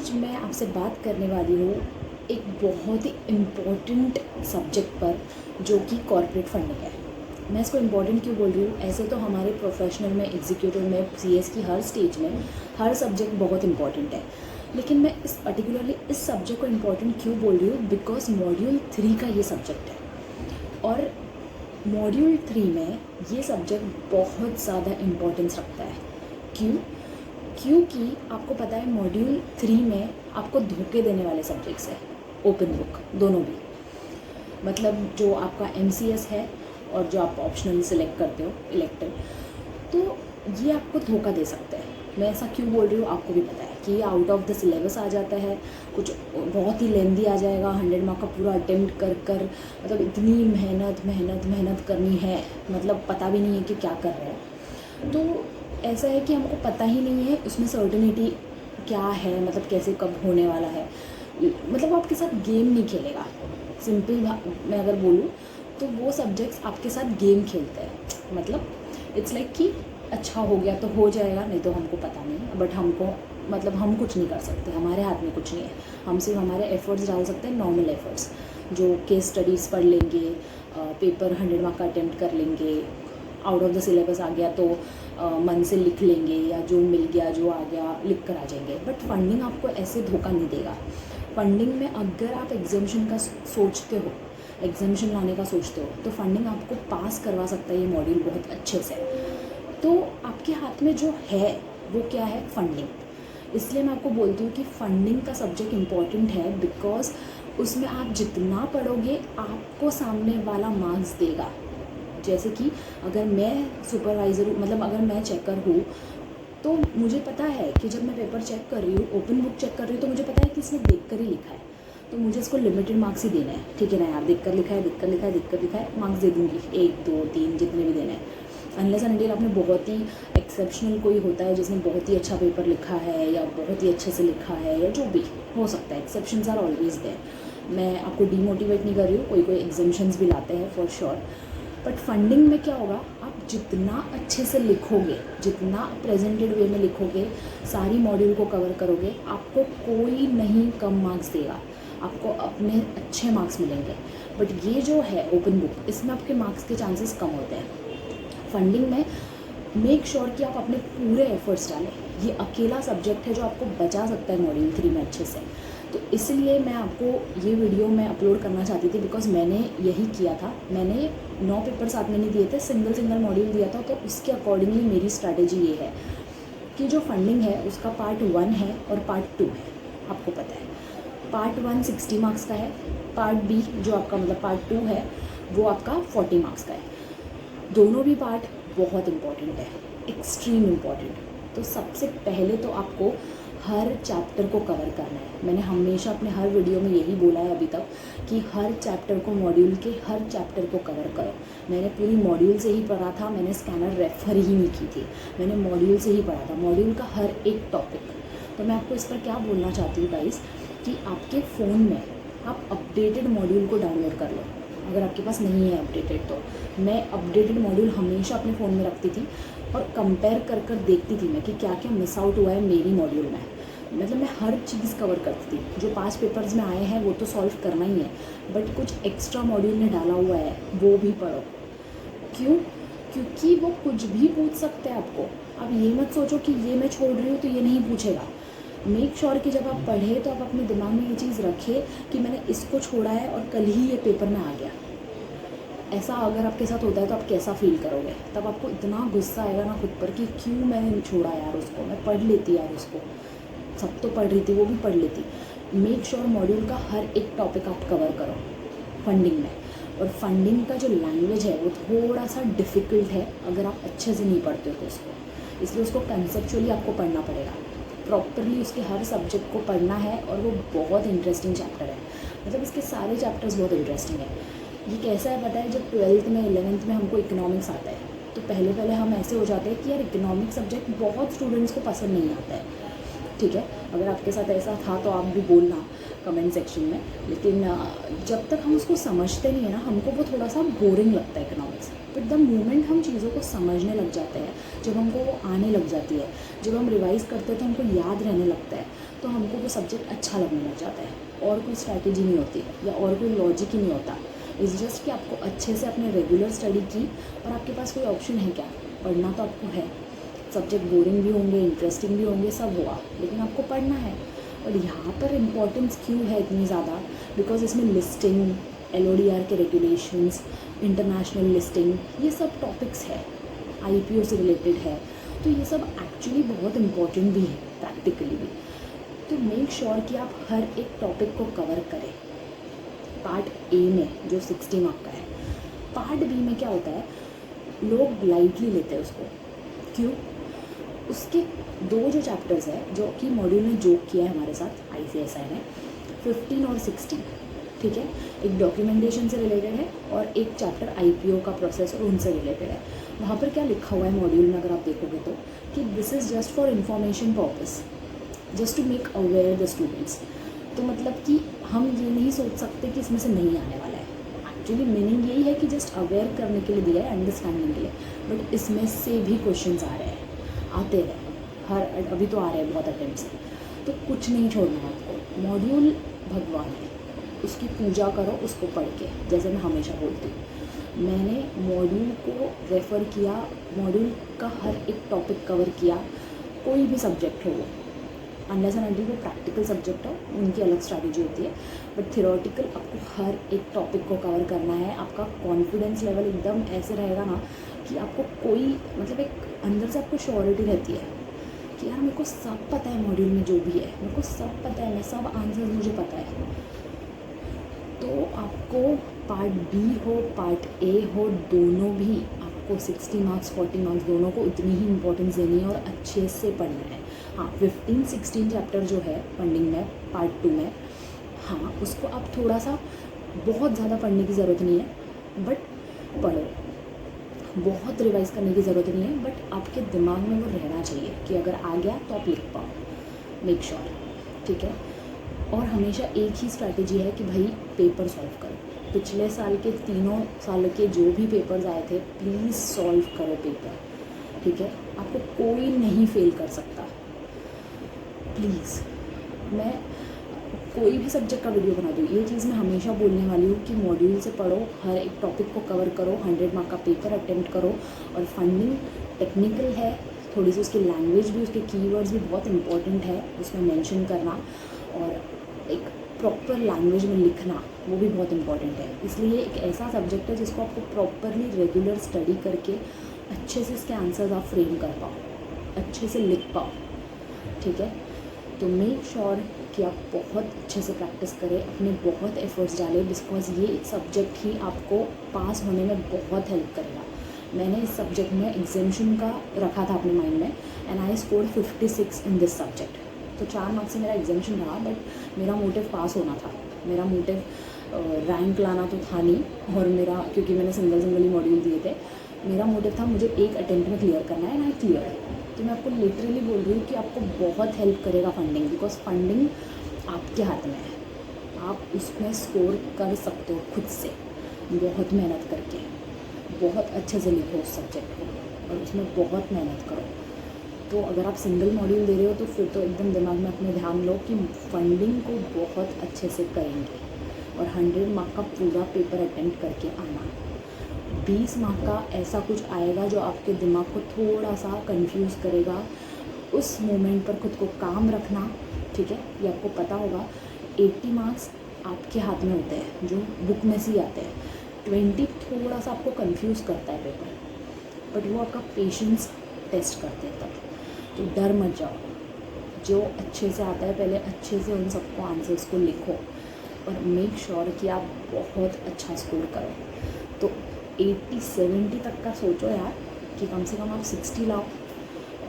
आज मैं आपसे बात करने वाली हूँ एक बहुत ही इम्पोर्टेंट सब्जेक्ट पर, जो कि कॉर्पोरेट फंडिंग है। मैं इसको इम्पोर्टेंट क्यों बोल रही हूँ? ऐसे तो हमारे प्रोफेशनल में, एग्जीक्यूटिव में, सीएस की हर स्टेज में हर सब्जेक्ट बहुत इंपॉर्टेंट है, लेकिन मैं इस पर्टिकुलरली इस सब्जेक्ट को इम्पोर्टेंट क्यों बोल रही हूँ? बिकॉज मॉड्यूल 3 का ये सब्जेक्ट है और मॉड्यूल 3 में ये सब्जेक्ट बहुत ज़्यादा इम्पोर्टेंस रखता है। क्योंकि आपको पता है मॉड्यूल 3 में आपको धोखे देने वाले सब्जेक्ट्स है, ओपन बुक दोनों भी। मतलब जो आपका एमसीएस है और जो आप ऑप्शनल सिलेक्ट करते हो इलेक्टिव, तो ये आपको धोखा दे सकते हैं। मैं ऐसा क्यों बोल रही हूँ, आपको भी पता है कि ये आउट ऑफ द सिलेबस आ जाता है, कुछ बहुत ही लेंदी आ जाएगा। 100 मार्क का पूरा अटेम्प्ट कर मतलब इतनी मेहनत करनी है, मतलब पता भी नहीं है कि क्या कर रहे हैं। तो ऐसा है कि हमको पता ही नहीं है उसमें सर्टेनिटी क्या है, मतलब कैसे कब होने वाला है। मतलब आपके साथ गेम नहीं खेलेगा। सिंपल मैं अगर बोलूँ तो वो सब्जेक्ट्स आपके साथ गेम खेलते हैं। मतलब इट्स लाइक कि अच्छा हो गया तो हो जाएगा, नहीं तो हमको पता नहीं है, बट हमको मतलब हम कुछ नहीं कर सकते, हमारे हाथ में कुछ नहीं है। हम सिर्फ हमारे एफर्ट्स डाल सकते हैं, नॉर्मल एफर्ट्स, जो केस स्टडीज़ पढ़ लेंगे, पेपर 100 मार्क का अटेम्प्ट कर लेंगे, आउट ऑफ द सिलेबस आ गया तो मन से लिख लेंगे, या जो मिल गया जो आ गया लिख कर आ जाएंगे। बट फंडिंग आपको ऐसे धोखा नहीं देगा। फंडिंग में अगर आप एग्जामिशन का सोचते हो, एग्जामिशन लाने का सोचते हो, तो फंडिंग आपको पास करवा सकता है ये मॉड्यूल बहुत अच्छे से। तो आपके हाथ में जो है वो क्या है? फंडिंग। इसलिए मैं आपको बोलती हूँ कि फंडिंग का सब्जेक्ट इम्पॉर्टेंट है, बिकॉज उसमें आप जितना पढ़ोगे आपको सामने वाला मार्क्स देगा। जैसे कि अगर मैं सुपरवाइज़र हूँ, मतलब अगर मैं चेकर हूँ, तो मुझे पता है कि जब मैं पेपर चेक कर रही हूँ, ओपन बुक चेक कर रही हूँ, तो मुझे पता है कि इसने देख कर ही लिखा है, तो मुझे इसको लिमिटेड मार्क्स ही देने हैं। ठीक है ना यार, देख कर लिखा है, मार्क्स दे दूँगी 1 2 3 जितने भी देने हैं। अनलेस एंड अनटिल आपने बहुत ही एक्सेप्शनल कोई होता है जिसने बहुत ही अच्छा पेपर लिखा है, या बहुत ही अच्छे से लिखा है, या जो भी हो सकता है, एक्सेप्शंस आर ऑलवेज देयर। मैं आपको डीमोटिवेट नहीं कर रही हूँ, कोई एग्जाम्शंस भी लाते हैं फॉर श्योर। बट फंडिंग में क्या होगा, आप जितना अच्छे से लिखोगे, जितना प्रेजेंटेड वे में लिखोगे, सारी मॉड्यूल को कवर करोगे, आपको कोई नहीं कम मार्क्स देगा, आपको अपने अच्छे मार्क्स मिलेंगे। बट ये जो है ओपन बुक, इसमें आपके मार्क्स के चांसेस कम होते हैं। फंडिंग में मेक श्योर कि आप अपने पूरे एफर्ट्स डालें। ये अकेला सब्जेक्ट है जो आपको बचा सकता है मॉड्यूल 3 में अच्छे से। तो इसलिए मैं आपको ये वीडियो में अपलोड करना चाहती थी, बिकॉज मैंने यही किया था। मैंने 9 पेपर साथ में नहीं दिए थे, सिंगल मॉड्यूल दिया था। तो उसके अकॉर्डिंगली मेरी स्ट्रैटेजी ये है कि जो फंडिंग है उसका पार्ट 1 है और पार्ट 2 है। आपको पता है पार्ट 1 60 मार्क्स का है, पार्ट बी जो आपका मतलब पार्ट 2 है वो आपका 40 मार्क्स का है। दोनों भी पार्ट बहुत इम्पॉर्टेंट है, एक्सट्रीम इम्पॉर्टेंट। तो सबसे पहले तो आपको हर चैप्टर को कवर करना है। मैंने हमेशा अपने हर वीडियो में यही बोला है अभी तक कि हर चैप्टर को, मॉड्यूल के हर चैप्टर को कवर करो। मैंने पूरी मॉड्यूल से ही पढ़ा था, मैंने स्कैनर रेफर ही नहीं की थी, मैंने मॉड्यूल से ही पढ़ा था, मॉड्यूल का हर एक टॉपिक। तो मैं आपको इस पर क्या बोलना चाहती हूँ गाइस, कि आपके फ़ोन में आप अपडेटेड मॉड्यूल को डाउनलोड कर लो। अगर आपके पास नहीं है अपडेटेड, तो मैं अपडेटेड मॉड्यूल हमेशा अपने फ़ोन में रखती थी और कंपेयर कर देखती थी मैं कि क्या क्या मिस आउट हुआ है मेरी मॉड्यूल में। मतलब मैं हर चीज़ कवर करती थी। जो 5 पेपर्स में आए हैं वो तो सॉल्व करना ही है, बट कुछ एक्स्ट्रा मॉड्यूल में डाला हुआ है वो भी पढ़ो। क्यों? क्योंकि वो कुछ भी पूछ सकते हैं आपको। आप ये मत सोचो कि ये मैं छोड़ रही हूँ तो ये नहीं पूछेगा। मेक श्योर कि जब आप पढ़े तो आप अपने दिमाग में ये चीज़ रखें कि मैंने इसको छोड़ा है और कल ही ये पेपर में आ गया। ऐसा अगर आपके साथ होता है तो आप कैसा फील करोगे? तब आपको इतना गुस्सा आएगा ना खुद पर कि क्यों मैंने छोड़ा यार उसको, मैं पढ़ लेती यार उसको, सब तो पढ़ रही थी, वो भी पढ़ लेती। मेक श्योर मॉड्यूल का हर एक टॉपिक आप कवर करो फंडिंग में। और फंडिंग का जो लैंग्वेज है वो थोड़ा सा डिफ़िकल्ट है अगर आप अच्छे से नहीं पढ़ते हो तो उसको, इसलिए उसको कंसेप्चुअली आपको पढ़ना पड़ेगा। प्रॉपरली उसके हर सब्जेक्ट को पढ़ना है, और वो बहुत इंटरेस्टिंग चैप्टर है। मतलब इसके सारे चैप्टर्स बहुत इंटरेस्टिंग है। ये कैसा है पता है, जब 12th में 11th में हमको इकोनॉमिक्स आता है तो पहले हम ऐसे हो जाते हैं कि यार इकोनॉमिक्स सब्जेक्ट बहुत स्टूडेंट्स को पसंद नहीं आता है। ठीक है, अगर आपके साथ ऐसा था तो आप भी बोलना कमेंट सेक्शन में। लेकिन जब तक हम उसको समझते नहीं है ना, हमको वो थोड़ा सा बोरिंग लगता है इकोनॉमिक्स। बट द मोमेंट हम चीज़ों को समझने लग जाते हैं, जब हमको वो आने लग जाती है, जब हम रिवाइज़ करते हैं तो हमको याद रहने लगता है, तो तो हमको वो सब्जेक्ट अच्छा लगने लग जाता है। और कोई स्ट्रैटेजी नहीं होती या और कोई लॉजिक ही नहीं होता। इट्स जस्ट कि आपको अच्छे से अपने रेगुलर स्टडी की और आपके पास कोई ऑप्शन है क्या, पढ़ना तो आपको है। सब्जेक्ट बोरिंग भी होंगे, इंटरेस्टिंग भी होंगे, सब हुआ, लेकिन आपको पढ़ना है। और यहाँ पर इम्पोर्टेंस क्यों है इतनी ज़्यादा, बिकॉज इसमें लिस्टिंग, LODR के रेगुलेशंस, इंटरनेशनल लिस्टिंग, ये सब टॉपिक्स है, IPO से रिलेटेड है। तो ये सब एक्चुअली बहुत इम्पॉर्टेंट भी है प्रैक्टिकली भी। तो मेक श्योर कि आप हर एक टॉपिक को कवर करें। पार्ट ए में जो 60 मार्क का है, पार्ट बी में क्या होता है, लोग लाइटली लेते हैं उसको। क्यों? उसके 2 जो चैप्टर्स है जो कि मॉड्यूल ने जोक किया है हमारे साथ ICSI ने, 15 और 16, ठीक है। एक डॉक्यूमेंटेशन से रिलेटेड है और एक चैप्टर IPO का प्रोसेस और उनसे रिलेटेड है। वहाँ पर क्या लिखा हुआ है मॉड्यूल में अगर आप देखोगे तो, कि this is just for information purpose, just to make aware the students. तो मतलब कि हम ये नहीं सोच सकते कि इसमें से नहीं आने वाला है। एक्चुअली मीनिंग यही है कि जस्ट अवेयर करने के लिए दिया है, अंडरस्टैंडिंग के लिए। बट इसमें से भी क्वेश्चंस आ रहे हैं, आते रहे, अभी तो आ रहे हैं बहुत अटेम्प्ट से। तो कुछ नहीं छोड़ना है आपको। मॉड्यूल भगवान है, उसकी पूजा करो उसको पढ़ के। जैसे मैं हमेशा बोलती हूँ, मैंने मॉड्यूल को रेफ़र किया, मॉड्यूल का हर एक टॉपिक कवर किया, कोई भी सब्जेक्ट हो वो, अनलेस एंड अनटिल वो प्रैक्टिकल सब्जेक्ट हो, उनकी अलग स्ट्रैटेजी होती है। बट थियोरेटिकल आपको हर एक टॉपिक को कवर करना है। आपका कॉन्फिडेंस लेवल एकदम ऐसे रहेगा ना कि आपको कोई मतलब एक अंदर से आपको श्योरिटी रहती है कि यार मेरे को सब पता है, मॉड्यूल में जो भी है मेरे को सब पता है, मैं सब आंसर्स मुझे पता है। तो आपको पार्ट बी हो पार्ट ए हो, दोनों भी आपको 60 मार्क्स 40 मार्क्स दोनों को उतनी ही इंपॉर्टेंस देनी है और अच्छे से पढ़ना है। हाँ, 15-16 चैप्टर जो है फंडिंग में पार्ट 2 में, हाँ उसको आप थोड़ा सा, बहुत ज़्यादा पढ़ने की ज़रूरत नहीं है, बट पढ़ो। बहुत रिवाइज़ करने की ज़रूरत नहीं है, बट आपके दिमाग में वो रहना चाहिए कि अगर आ गया तो आप लिख पाओ। मेक श्योर, ठीक है। और हमेशा एक ही स्ट्रैटेजी है कि भाई पेपर सॉल्व करो। पिछले साल के 3 साल के जो भी पेपर्स आए थे, प्लीज़ सॉल्व करो पेपर, ठीक है। आपको कोई नहीं फेल कर सकता, प्लीज़। मैं कोई भी सब्जेक्ट का वीडियो बना दूँ, ये चीज़ मैं हमेशा बोलने वाली हूँ कि मॉड्यूल से पढ़ो, हर एक टॉपिक को कवर करो, 100 मार्क का पेपर अटेम्प्ट करो। और फंडिंग टेक्निकल है, थोड़ी सी उसकी लैंग्वेज भी, उसके कीवर्ड्स भी बहुत इंपॉर्टेंट है उसमें मेंशन करना, और एक प्रॉपर लैंग्वेज में लिखना वो भी बहुत इंपॉर्टेंट है। इसलिए एक ऐसा सब्जेक्ट है जिसको आपको प्रॉपरली रेगुलर स्टडी करके अच्छे से इसके आंसर्स आप फ्रेम कर पाओ, अच्छे से लिख पाओ, ठीक है। तो मेक श्योर कि आप बहुत अच्छे से प्रैक्टिस करें, अपने बहुत एफर्ट्स डालें, बिकॉज ये सब्जेक्ट ही आपको पास होने में बहुत हेल्प करेगा। मैंने इस सब्जेक्ट में एग्जामिशन का रखा था अपने माइंड में, and I score 56 in this subject. तो 4 मार्क्स से मेरा एग्जामिशन रहा, बट मेरा मोटिव पास होना था, मेरा मोटिव रैंक लाना तो था नहीं। और मेरा, क्योंकि मैंने सिंगल ही मॉड्यूल दिए थे, मेरा मोटिव था मुझे एक अटेम्प्ट में क्लियर करना है, एंड आई क्लियर। तो मैं आपको लिटरली बोल रही हूँ कि आपको बहुत हेल्प करेगा फंडिंग, बिकॉज फंडिंग आपके हाथ में है। आप उसमें स्कोर कर सकते हो खुद से, बहुत मेहनत करके, बहुत अच्छे से लिखो उस सब्जेक्ट को और उसमें बहुत मेहनत करो। तो अगर आप सिंगल मॉड्यूल दे रहे हो तो फिर तो एकदम दिमाग में अपने ध्यान लो कि फंडिंग को बहुत अच्छे से करेंगे और 100 मार्क का पूरा पेपर अटेम्प्ट करके आना। 20 मार्क का ऐसा कुछ आएगा जो आपके दिमाग को थोड़ा सा कंफ्यूज करेगा, उस मोमेंट पर खुद को काम रखना, ठीक है। ये आपको पता होगा 80 मार्क्स आपके हाथ में होते हैं जो बुक में से ही आते हैं, 20 थोड़ा सा आपको कंफ्यूज करता है पेपर, बट वो आपका पेशेंस टेस्ट करते हैं तब। तो डर मत जाओ, जो अच्छे से आता है पहले अच्छे से उन सबको आंसर्स को लिखो और मेक श्योर कि आप बहुत अच्छा स्कोर करो। तो 80-70 तक का सोचो यार कि कम से कम आप 60 लाओ,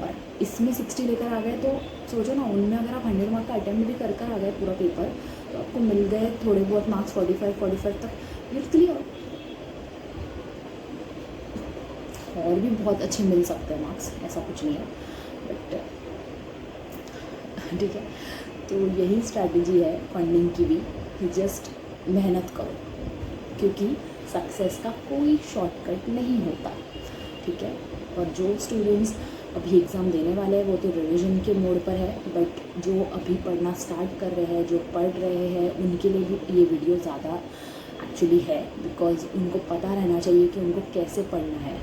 और इसमें 60 लेकर आ गए तो सोचो ना, उनमें अगर आप 100 मार्क का अटेम्प्ट भी कर आ गए पूरा पेपर, तो आपको मिल गए थोड़े बहुत मार्क्स 45 तक, ये क्लियर। और भी बहुत अच्छे मिल सकते हैं मार्क्स, ऐसा कुछ नहीं है, बट ठीक है। तो यही स्ट्रैटेजी है फंडिंग की भी, जस्ट मेहनत करो, क्योंकि सक्सेस का कोई शॉर्टकट नहीं होता, ठीक है। और जो स्टूडेंट्स अभी एग्ज़ाम देने वाले हैं वो तो रिवीजन के मोड पर है, बट जो अभी पढ़ना स्टार्ट कर रहे हैं, जो पढ़ रहे हैं, उनके लिए भी ये वीडियो ज़्यादा एक्चुअली है, बिकॉज उनको पता रहना चाहिए कि उनको कैसे पढ़ना है।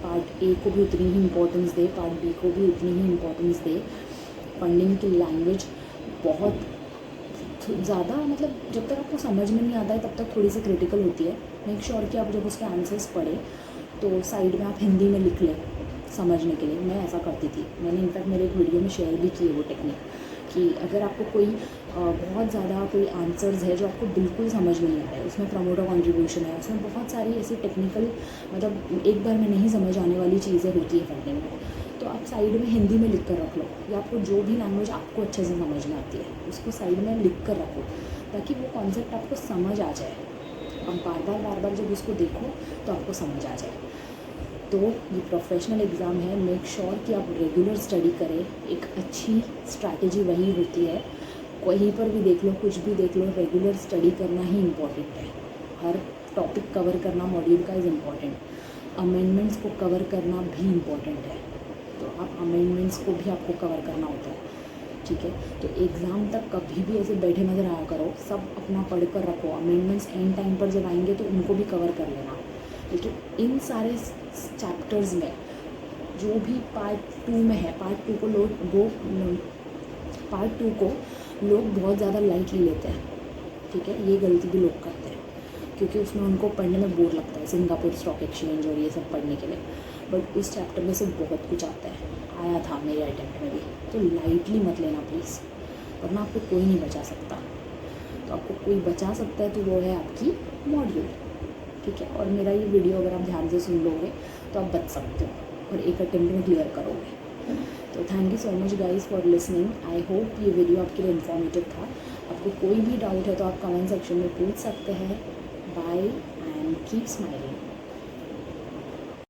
पार्ट ए को भी उतनी ही इम्पोर्टेंस दे, पार्ट बी को भी उतनी ही इम्पोर्टेंस दे। पढ़ने की लैंग्वेज बहुत ज़्यादा, मतलब जब तक आपको समझ में नहीं आता है तब तक थोड़ी सी क्रिटिकल होती है। मेक श्योर कि आप जब उसके आंसर्स पढ़े तो साइड में आप हिंदी में लिख लें समझने के लिए। मैं ऐसा करती थी, मैंने इनफैक्ट मेरे एक वीडियो में शेयर भी की है वो टेक्निक, कि अगर आपको कोई बहुत ज़्यादा कोई आंसर्स है जो आपको बिल्कुल समझ में नहीं आ रहा है, उसमें प्रमोटर कंट्रीब्यूशन है, उसमें बहुत सारी ऐसी टेक्निकल, मतलब एक बार में नहीं समझ आने वाली चीज़ें होती है पढ़ने में, तो आप साइड में हिंदी में लिख कर रख लो, या आपको जो भी लैंग्वेज आपको अच्छे से समझ में आती है उसको साइड में लिख कर रखो, ताकि वो कॉन्सेप्ट आपको समझ आ जाए। अब बार बार जब उसको देखो तो आपको समझ आ जाए। तो ये प्रोफेशनल एग्ज़ाम है, मेक श्योर कि आप रेगुलर स्टडी करें। एक अच्छी स्ट्रैटेजी वही होती है, कहीं पर भी देख लो, कुछ भी देख लो, रेगुलर स्टडी करना ही इम्पॉर्टेंट है। हर टॉपिक कवर करना मॉड्यूल का इज़ इम्पॉर्टेंट। अमेंडमेंट्स को कवर करना भी इम्पॉर्टेंट है, तो आप अमेंडमेंट्स को भी आपको कवर करना होता है, ठीक है। तो एग्ज़ाम तक कभी भी ऐसे बैठे मत रहा करो, सब अपना पढ़ कर रखो। अमेंडमेंट्स एंड टाइम पर जब आएंगे तो उनको भी कवर कर लेना। लेकिन इन सारे चैप्टर्स में जो भी पार्ट 2 में है, पार्ट 2 को लोग बहुत ज़्यादा लाइटली लेते हैं, ठीक है। ये गलती भी लोग करते हैं, क्योंकि उसमें उनको पढ़ने में बोर लगता है, सिंगापुर स्टॉक एक्सचेंज और ये सब पढ़ने के लिए। बट उस चैप्टर में से बहुत कुछ आता है, आया था मेरे अटेम्प्ट में भी, तो लाइटली मत लेना प्लीज़, वरना आपको कोई नहीं बचा सकता। तो आपको कोई बचा सकता है तो वो है आपकी मॉड्यूल, ठीक है। और मेरा ये वीडियो अगर आप ध्यान से सुन लोगे तो आप बच सकते हो और एक अटेम्प्ट में क्लियर करोगे। तो thank you so much guys for listening. I hope ये वीडियो आपके लिए इन्फॉर्मेटिव था। आपको कोई भी डाउट है तो आप कमेंट सेक्शन में पूछ सकते हैं। Bye and keep smiling.